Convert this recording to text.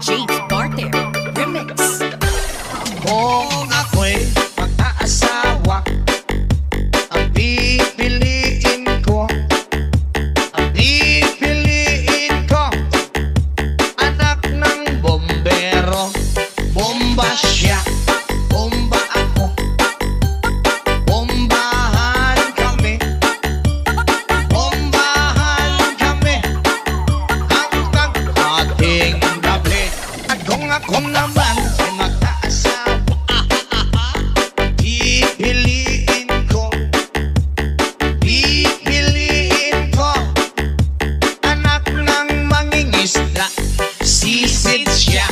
James Barter Remix. Kung ako'y mag-aasawa, ang pipiliin ko, anak ng bombero. Bomba siya, bomba ako, bombahan kami hanggang ating gabi. At kung ako naman ay mag-aasawa, pipiliin ko, anak ng mangingisda. Sisid siya,